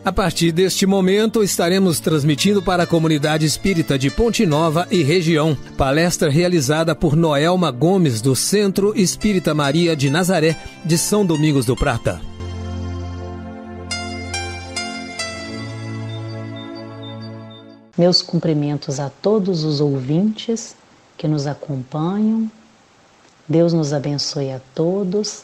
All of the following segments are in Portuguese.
A partir deste momento, estaremos transmitindo para a comunidade espírita de Ponte Nova e região. Palestra realizada por Noelma Gomes, do Centro Espírita Maria de Nazaré, de São Domingos do Prata. Meus cumprimentos a todos os ouvintes que nos acompanham. Deus nos abençoe a todos,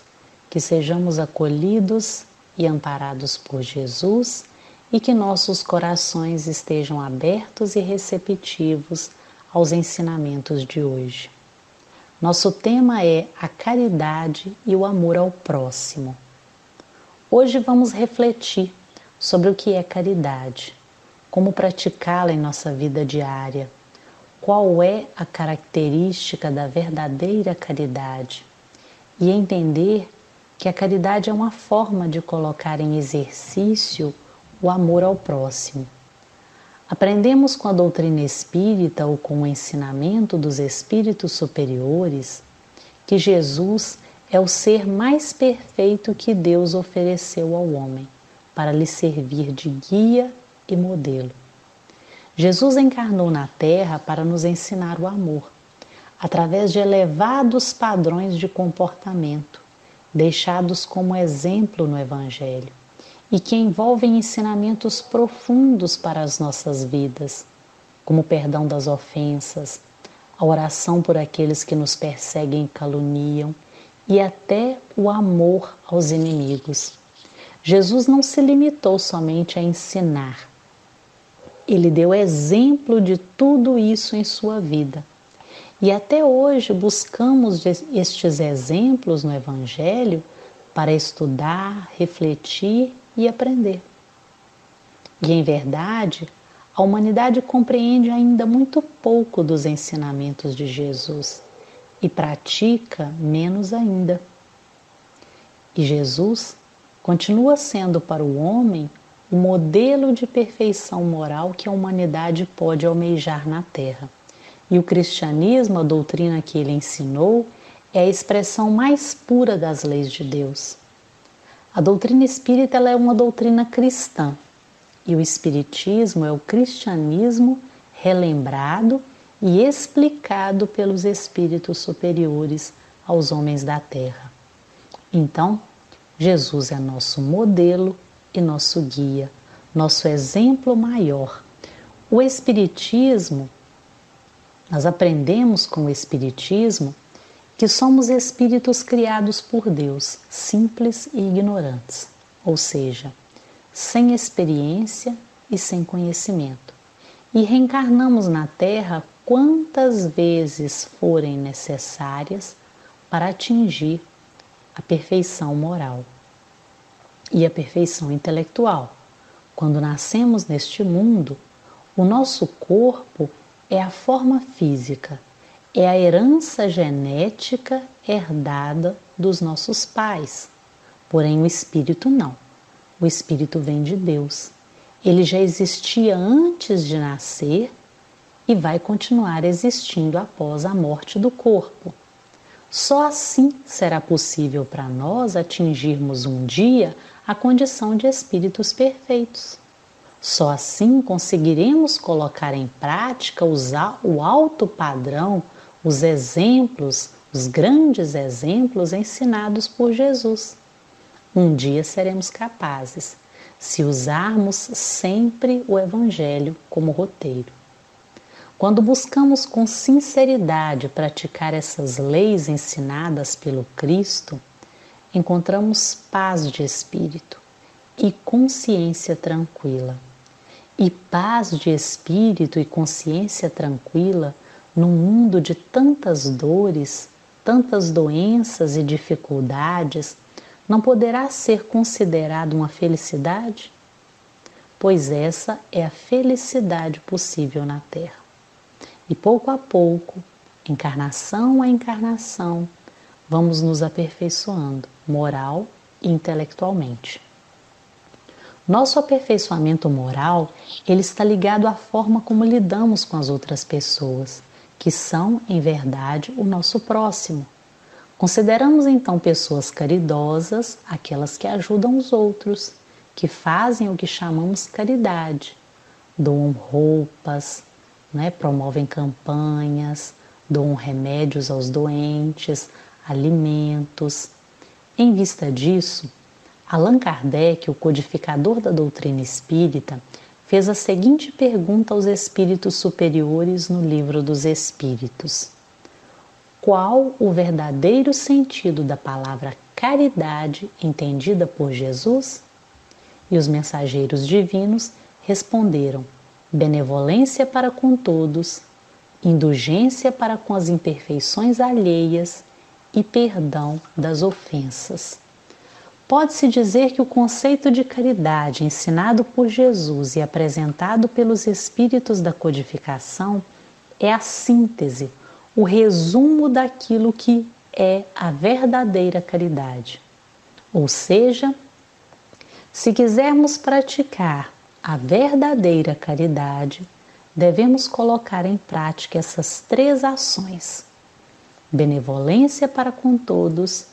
que sejamos acolhidos e amparados por Jesus e que nossos corações estejam abertos e receptivos aos ensinamentos de hoje. Nosso tema é a caridade e o amor ao próximo. Hoje vamos refletir sobre o que é caridade, como praticá-la em nossa vida diária, qual é a característica da verdadeira caridade e entender que a caridade é uma forma de colocar em exercício o amor ao próximo. Aprendemos com a doutrina espírita ou com o ensinamento dos espíritos superiores que Jesus é o ser mais perfeito que Deus ofereceu ao homem para lhe servir de guia e modelo. Jesus encarnou na Terra para nos ensinar o amor, através de elevados padrões de comportamento, deixados como exemplo no Evangelho, e que envolvem ensinamentos profundos para as nossas vidas, como o perdão das ofensas, a oração por aqueles que nos perseguem e caluniam, e até o amor aos inimigos. Jesus não se limitou somente a ensinar. Ele deu exemplo de tudo isso em sua vida. E até hoje buscamos estes exemplos no Evangelho para estudar, refletir e aprender. E em verdade, a humanidade compreende ainda muito pouco dos ensinamentos de Jesus e pratica menos ainda. E Jesus continua sendo para o homem o modelo de perfeição moral que a humanidade pode almejar na Terra. E o cristianismo, a doutrina que ele ensinou, é a expressão mais pura das leis de Deus. A doutrina espírita ela é uma doutrina cristã, e o espiritismo é o cristianismo relembrado e explicado pelos espíritos superiores aos homens da Terra. Então, Jesus é nosso modelo e nosso guia, nosso exemplo maior. O Espiritismo, nós aprendemos com o Espiritismo que somos espíritos criados por Deus, simples e ignorantes, ou seja, sem experiência e sem conhecimento. E reencarnamos na Terra quantas vezes forem necessárias para atingir a perfeição moral e a perfeição intelectual. Quando nascemos neste mundo, o nosso corpo é a forma física, é a herança genética herdada dos nossos pais. Porém, o espírito não. O espírito vem de Deus. Ele já existia antes de nascer e vai continuar existindo após a morte do corpo. Só assim será possível para nós atingirmos um dia a condição de espíritos perfeitos. Só assim conseguiremos colocar em prática o alto padrão, os exemplos, os grandes exemplos ensinados por Jesus. Um dia seremos capazes, se usarmos sempre o Evangelho como roteiro. Quando buscamos com sinceridade praticar essas leis ensinadas pelo Cristo, encontramos paz de espírito e consciência tranquila. E paz de espírito e consciência tranquila num mundo de tantas dores, tantas doenças e dificuldades, não poderá ser considerado uma felicidade? Pois essa é a felicidade possível na Terra. E pouco a pouco, encarnação a encarnação, vamos nos aperfeiçoando, moral e intelectualmente. Nosso aperfeiçoamento moral, ele está ligado à forma como lidamos com as outras pessoas, que são, em verdade, o nosso próximo. Consideramos então pessoas caridosas aquelas que ajudam os outros, que fazem o que chamamos caridade. Doam roupas, promovem campanhas, doam remédios aos doentes, alimentos. Em vista disso, Allan Kardec, o codificador da doutrina espírita, fez a seguinte pergunta aos espíritos superiores no Livro dos Espíritos: qual o verdadeiro sentido da palavra caridade entendida por Jesus? E os mensageiros divinos responderam: benevolência para com todos, indulgência para com as imperfeições alheias e perdão das ofensas. Pode-se dizer que o conceito de caridade ensinado por Jesus e apresentado pelos espíritos da codificação é a síntese, o resumo daquilo que é a verdadeira caridade. Ou seja, se quisermos praticar a verdadeira caridade, devemos colocar em prática essas 3 ações: benevolência para com todos,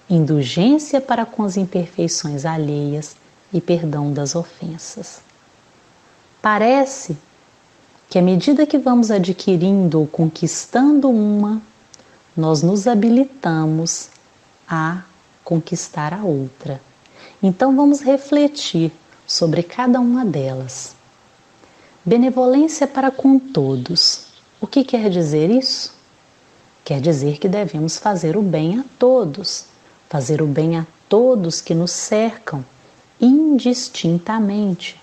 indulgência para com as imperfeições alheias e perdão das ofensas. Parece que à medida que vamos adquirindo ou conquistando uma, nós nos habilitamos a conquistar a outra. Então vamos refletir sobre cada uma delas. Benevolência para com todos. O que quer dizer isso? Quer dizer que devemos fazer o bem a todos. Fazer o bem a todos que nos cercam, indistintamente.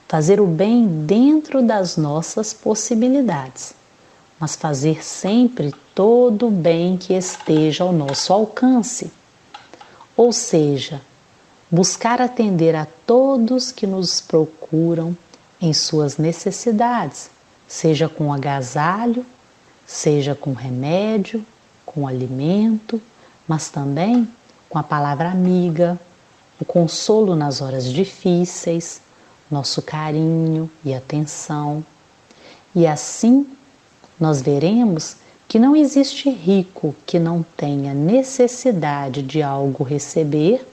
Fazer o bem dentro das nossas possibilidades, mas fazer sempre todo o bem que esteja ao nosso alcance. Ou seja, buscar atender a todos que nos procuram em suas necessidades, seja com agasalho, seja com remédio, com alimento, mas também com a palavra amiga, o consolo nas horas difíceis, nosso carinho e atenção. E assim nós veremos que não existe rico que não tenha necessidade de algo receber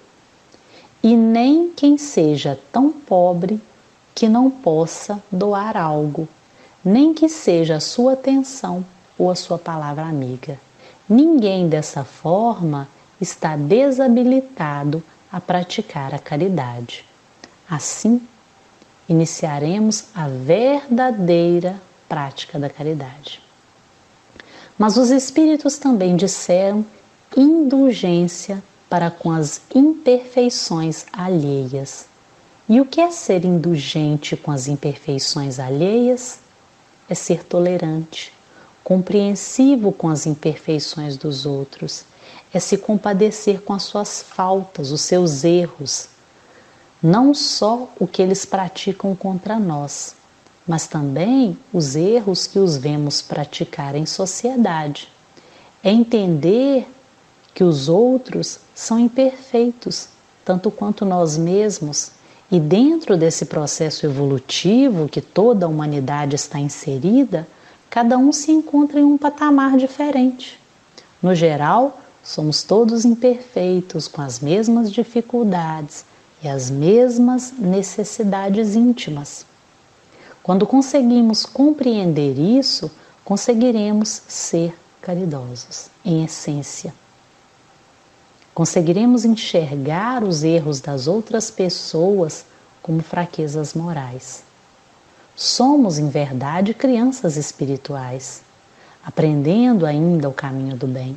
e nem quem seja tão pobre que não possa doar algo, nem que seja a sua atenção ou a sua palavra amiga. Ninguém dessa forma está desabilitado a praticar a caridade. Assim, iniciaremos a verdadeira prática da caridade. Mas os espíritos também disseram indulgência para com as imperfeições alheias. E o que é ser indulgente com as imperfeições alheias? É ser tolerante, compreensivo com as imperfeições dos outros, é se compadecer com as suas faltas, os seus erros, não só o que eles praticam contra nós, mas também os erros que os vemos praticar em sociedade. É entender que os outros são imperfeitos, tanto quanto nós mesmos, e dentro desse processo evolutivo que toda a humanidade está inserida, cada um se encontra em um patamar diferente. No geral, somos todos imperfeitos, com as mesmas dificuldades e as mesmas necessidades íntimas. Quando conseguimos compreender isso, conseguiremos ser caridosos, em essência. Conseguiremos enxergar os erros das outras pessoas como fraquezas morais. Somos, em verdade, crianças espirituais, aprendendo ainda o caminho do bem.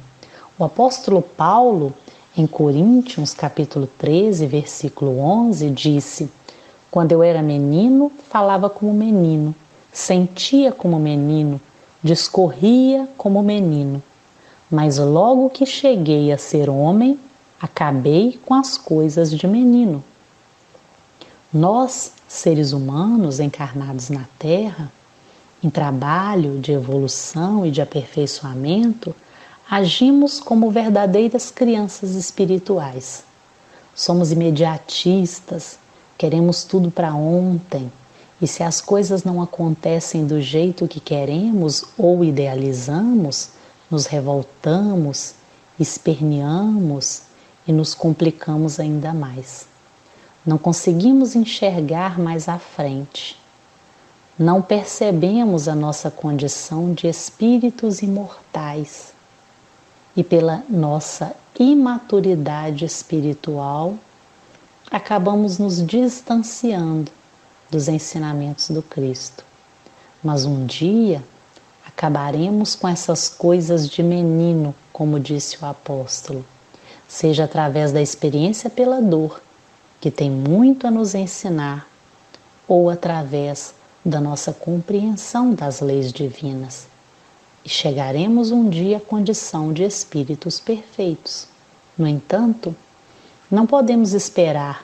O apóstolo Paulo, em Coríntios, capítulo 13, versículo 11, disse: quando eu era menino, falava como menino, sentia como menino, discorria como menino. Mas logo que cheguei a ser homem, acabei com as coisas de menino. Nós, seres humanos encarnados na Terra, em trabalho de evolução e de aperfeiçoamento, agimos como verdadeiras crianças espirituais. Somos imediatistas, queremos tudo para ontem, e se as coisas não acontecem do jeito que queremos ou idealizamos, nos revoltamos, esperneamos e nos complicamos ainda mais. Não conseguimos enxergar mais à frente. Não percebemos a nossa condição de espíritos imortais. E pela nossa imaturidade espiritual, acabamos nos distanciando dos ensinamentos do Cristo. Mas um dia acabaremos com essas coisas de menino, como disse o apóstolo, seja através da experiência pela dor, que tem muito a nos ensinar, ou através da nossa compreensão das leis divinas. E chegaremos um dia à condição de espíritos perfeitos. No entanto, não podemos esperar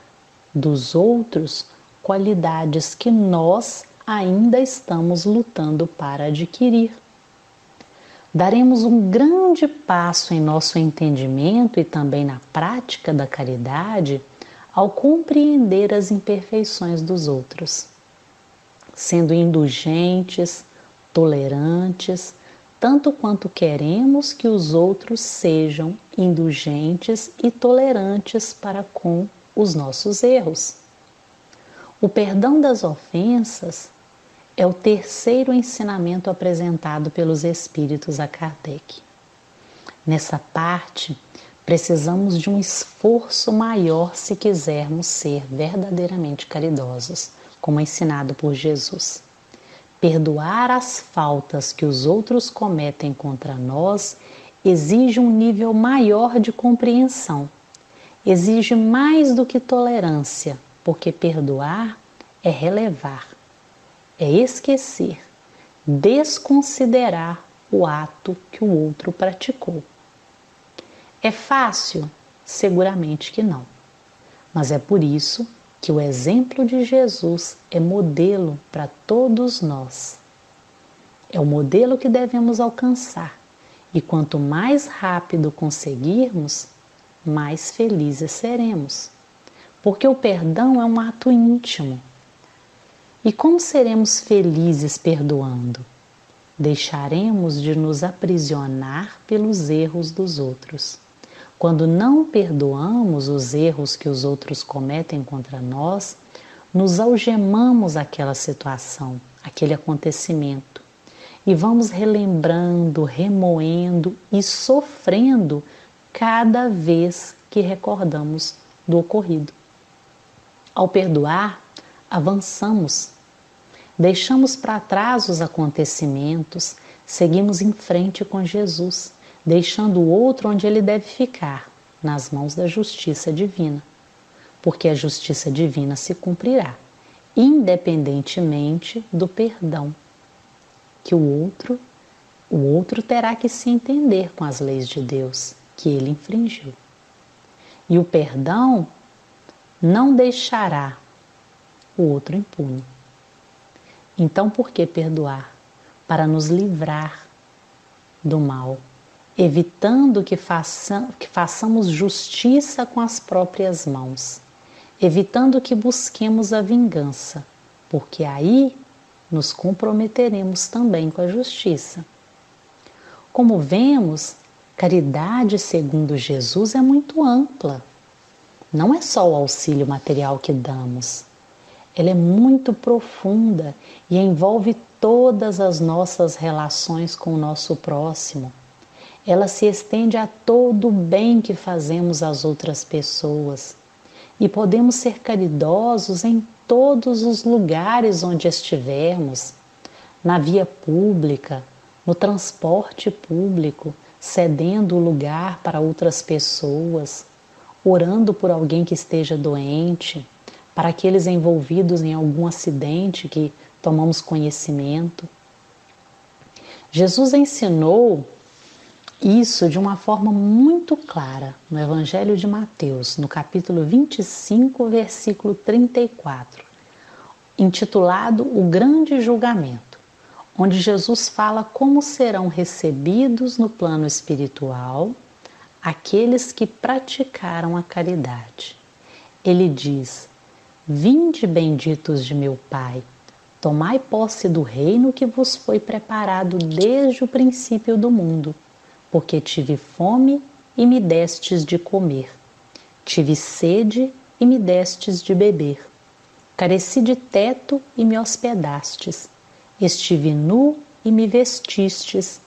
dos outros qualidades que nós ainda estamos lutando para adquirir. Daremos um grande passo em nosso entendimento e também na prática da caridade ao compreender as imperfeições dos outros, sendo indulgentes, tolerantes, tanto quanto queremos que os outros sejam indulgentes e tolerantes para com os nossos erros. O perdão das ofensas é o terceiro ensinamento apresentado pelos Espíritos a Kardec. Nessa parte, precisamos de um esforço maior se quisermos ser verdadeiramente caridosos, como ensinado por Jesus. Perdoar as faltas que os outros cometem contra nós exige um nível maior de compreensão. Exige mais do que tolerância, porque perdoar é relevar, é esquecer, desconsiderar o ato que o outro praticou. É fácil? Seguramente que não. Mas é por isso que o exemplo de Jesus é modelo para todos nós. É o modelo que devemos alcançar. E quanto mais rápido conseguirmos, mais felizes seremos. Porque o perdão é um ato íntimo. E como seremos felizes perdoando? Deixaremos de nos aprisionar pelos erros dos outros. Quando não perdoamos os erros que os outros cometem contra nós, nos algemamos àquela situação, àquele acontecimento, e vamos relembrando, remoendo e sofrendo cada vez que recordamos do ocorrido. Ao perdoar, avançamos, deixamos para trás os acontecimentos, seguimos em frente com Jesus, deixando o outro onde ele deve ficar, nas mãos da justiça divina, porque a justiça divina se cumprirá, independentemente do perdão, que o outro terá que se entender com as leis de Deus, que ele infringiu. E o perdão não deixará o outro impune. Então, por que perdoar? Para nos livrar do mal, evitando que façamos justiça com as próprias mãos, evitando que busquemos a vingança, porque aí nos comprometeremos também com a justiça. Como vemos, caridade segundo Jesus é muito ampla. Não é só o auxílio material que damos. Ela é muito profunda e envolve todas as nossas relações com o nosso próximo. Ela se estende a todo o bem que fazemos às outras pessoas. E podemos ser caridosos em todos os lugares onde estivermos, na via pública, no transporte público, cedendo o lugar para outras pessoas, orando por alguém que esteja doente, para aqueles envolvidos em algum acidente que tomamos conhecimento. Jesus ensinou isso de uma forma muito clara no Evangelho de Mateus, no capítulo 25, versículo 34, intitulado O Grande Julgamento, onde Jesus fala como serão recebidos no plano espiritual aqueles que praticaram a caridade. Ele diz: Vinde, benditos de meu Pai, tomai posse do reino que vos foi preparado desde o princípio do mundo, porque tive fome e me destes de comer, tive sede e me destes de beber. Careci de teto e me hospedastes. Estive nu e me vestistes.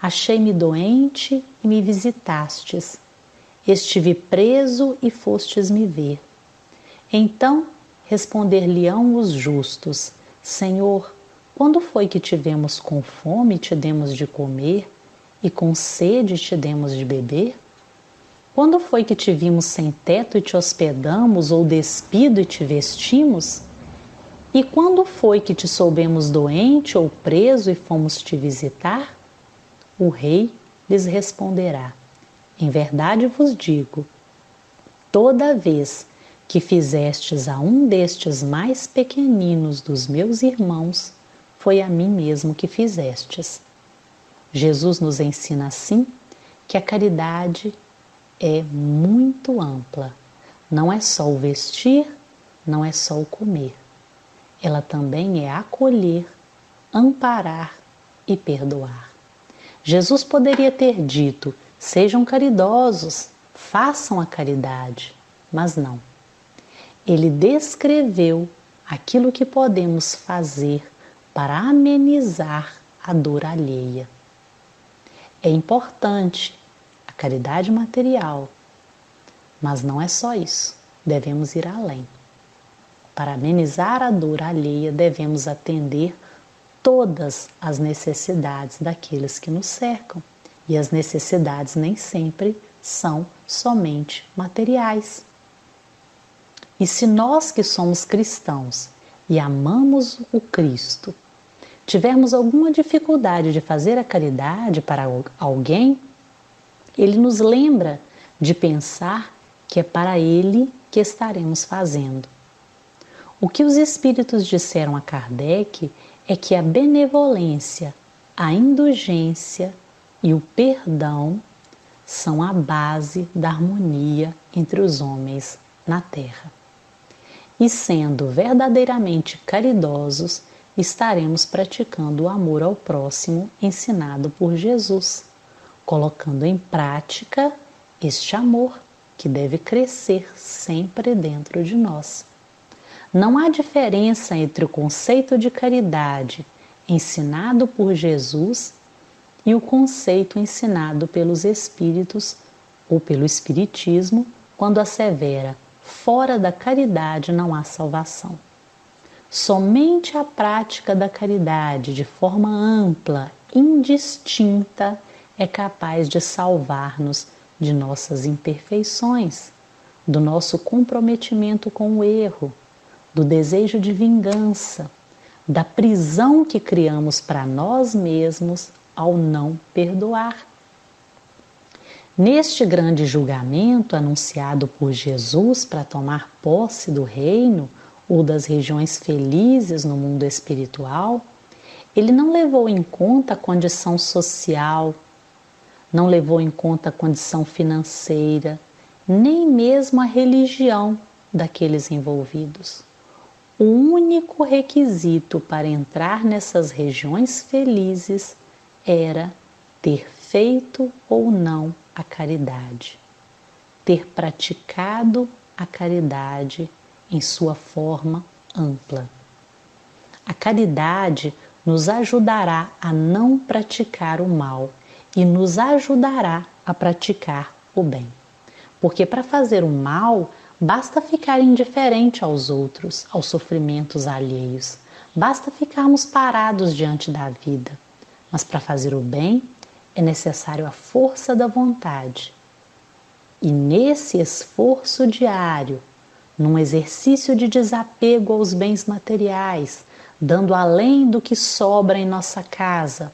Achei-me doente e me visitastes. Estive preso e fostes me ver. Então responder-lhe-ão os justos: Senhor, quando foi que tivemos com fome e te demos de comer, e com sede te demos de beber? Quando foi que te vimos sem teto e te hospedamos, ou despido e te vestimos? E quando foi que te soubemos doente ou preso e fomos te visitar? O rei lhes responderá: Em verdade vos digo, toda vez que fizestes a um destes mais pequeninos dos meus irmãos, foi a mim mesmo que fizestes. Jesus nos ensina assim que a caridade é muito ampla. Não é só o vestir, não é só o comer. Ela também é acolher, amparar e perdoar. Jesus poderia ter dito: sejam caridosos, façam a caridade, mas não. Ele descreveu aquilo que podemos fazer para amenizar a dor alheia. É importante a caridade material, mas não é só isso, devemos ir além. Para amenizar a dor alheia, devemos atender todas as necessidades daqueles que nos cercam. E as necessidades nem sempre são somente materiais. E se nós que somos cristãos e amamos o Cristo, tivermos alguma dificuldade de fazer a caridade para alguém, Ele nos lembra de pensar que é para Ele que estaremos fazendo. O que os Espíritos disseram a Kardec é que a benevolência, a indulgência e o perdão são a base da harmonia entre os homens na Terra. E sendo verdadeiramente caridosos, estaremos praticando o amor ao próximo ensinado por Jesus, colocando em prática este amor que deve crescer sempre dentro de nós. Não há diferença entre o conceito de caridade ensinado por Jesus e o conceito ensinado pelos Espíritos ou pelo Espiritismo, quando assevera: fora da caridade não há salvação. Somente a prática da caridade de forma ampla, indistinta, é capaz de salvar-nos de nossas imperfeições, do nosso comprometimento com o erro, do desejo de vingança, da prisão que criamos para nós mesmos ao não perdoar. Neste grande julgamento anunciado por Jesus para tomar posse do reino ou das regiões felizes no mundo espiritual, ele não levou em conta a condição social, não levou em conta a condição financeira, nem mesmo a religião daqueles envolvidos. O único requisito para entrar nessas regiões felizes era ter feito ou não a caridade, ter praticado a caridade em sua forma ampla. A caridade nos ajudará a não praticar o mal e nos ajudará a praticar o bem. Porque para fazer o mal, basta ficar indiferente aos outros, aos sofrimentos alheios. Basta ficarmos parados diante da vida. Mas para fazer o bem, é necessário a força da vontade. E nesse esforço diário, num exercício de desapego aos bens materiais, dando além do que sobra em nossa casa,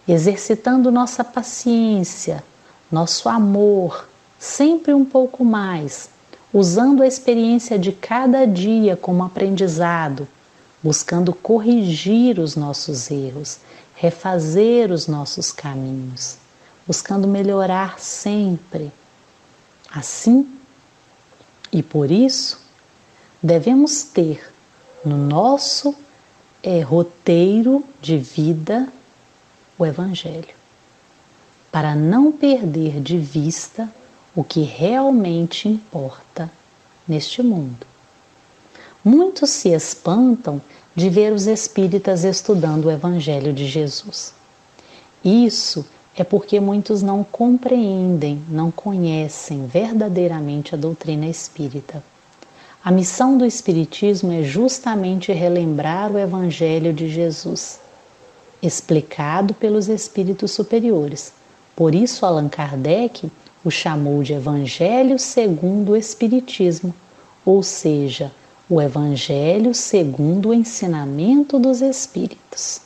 exercitando nossa paciência, nosso amor, sempre um pouco mais, usando a experiência de cada dia como aprendizado, buscando corrigir os nossos erros, refazer os nossos caminhos, buscando melhorar sempre. Assim, e por isso, devemos ter no nosso roteiro de vida o Evangelho, para não perder de vista o que realmente importa neste mundo. Muitos se espantam de ver os espíritas estudando o Evangelho de Jesus. Isso é porque muitos não compreendem, não conhecem verdadeiramente a doutrina espírita. A missão do Espiritismo é justamente relembrar o Evangelho de Jesus, explicado pelos espíritos superiores. Por isso, Allan Kardec o chamou de Evangelho segundo o Espiritismo, ou seja, o Evangelho segundo o ensinamento dos Espíritos.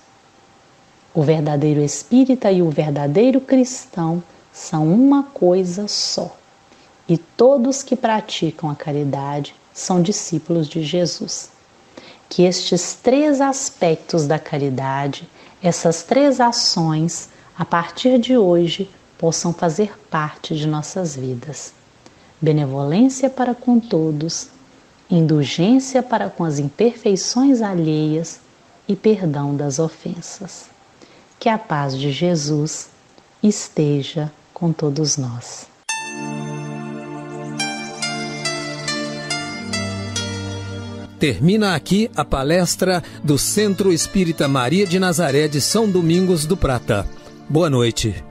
O verdadeiro espírita e o verdadeiro cristão são uma coisa só, e todos que praticam a caridade são discípulos de Jesus. Que estes 3 aspectos da caridade, essas 3 ações, a partir de hoje, possam fazer parte de nossas vidas. Benevolência para com todos, indulgência para com as imperfeições alheias e perdão das ofensas. Que a paz de Jesus esteja com todos nós. Termina aqui a palestra do Centro Espírita Maria de Nazaré de São Domingos do Prata. Boa noite.